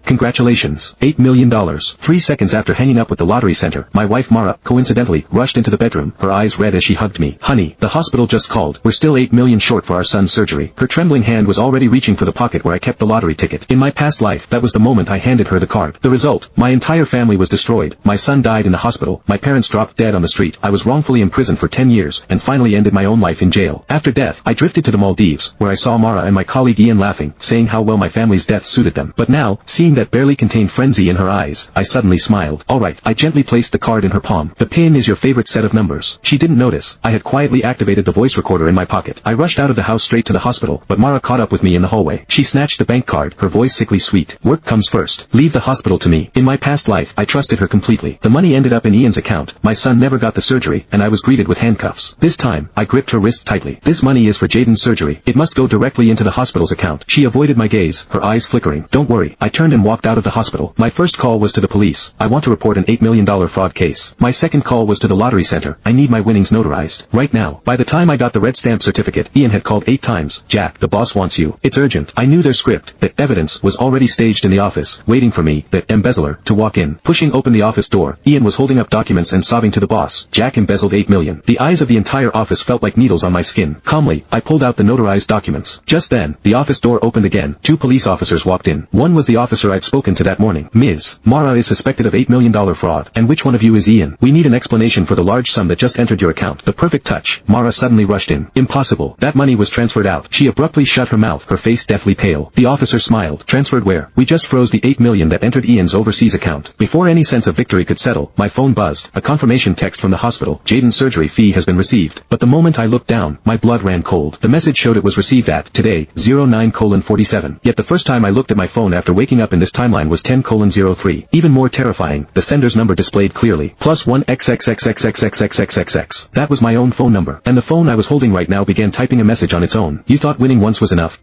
Congratulations. $8 million. 3 seconds after hanging up with the lottery center, my wife Mara, coincidentally, rushed into the bedroom, her eyes red as she hugged me. Honey, the hospital just called. We're still 8 million short for our son's surgery. Her trembling hand was already reaching for the pocket where I kept the lottery ticket. In my past life, that was the moment I handed her the card. The result, my entire family was destroyed. My son died in the hospital, my parents dropped dead on the street. I was wrongfully imprisoned for 10 years, and finally ended my own life in jail. After death, I drifted to the Maldives, where I saw Mara and my colleague Ian laughing, saying how well my family's death suited them. But now, seeing that barely contained frenzy in her eyes, I suddenly smiled. Alright, I gently placed the card in her palm. The pin is your favorite set of numbers. She didn't notice. I had quietly activated the voice recorder in my pocket. I rushed out of the house straight to the hospital, but Mara caught up with me in the hallway. She snatched the bank card, her voice sickly sweet. Work comes first. Leave the hospital to me. In my past life, I trusted her completely. The money ended up in Ian's account. My son never got the surgery, and I was greeted with handcuffs. This time, I gripped her wrist tightly. This money is for Jaden's surgery. It must go directly into the hospital's account. She avoided my gaze, her eyes flickering. Don't worry. I turned and walked out of the hospital. My first call was to the police. I want to report an $8 million fraud case. My second call was to the lottery center. I need my winnings notarized. Right now. By the time I got the red stamp certificate, Ian had called 8 times. Jack, the boss wants you. It's urgent. I knew their script. The evidence was already staged in the office, waiting for me, the embezzler, to walk in. Pushing open the office door, Ian was holding up documents and sobbing to the boss. Jack embezzled $8 million. The eyes of the entire office felt like needles on my skin. Calmly, I pulled out the notarized documents. Just then, the office door opened again. 2 police officers walked in. One was the officer I'd spoken to that morning. Ms. Mara is suspected of $8 million fraud. And which one of you is Ian? We need an explanation for the large sum that just entered your account. The perfect touch. Mara suddenly rushed in. Impossible. That money was transferred out. She abruptly shut her mouth, her face deathly pale. The officer smiled. Transferred where? We just froze the $8 million that entered Ian's overseas account. Before any sense of victory could settle, my phone buzzed. A confirmation text from the hospital. Jaden's surgery fee has been received. But the moment I looked down, my blood ran cold. The message showed it was received at, today, 09:47. Yet the first time I looked at my phone after waking up in this timeline was 10:03. Even more terrifying, the sender's number displayed clearly. +1 XXXXXXXXXX. That was my own phone number. And the phone I was holding right now began typing a message on its own. You thought winning once was enough?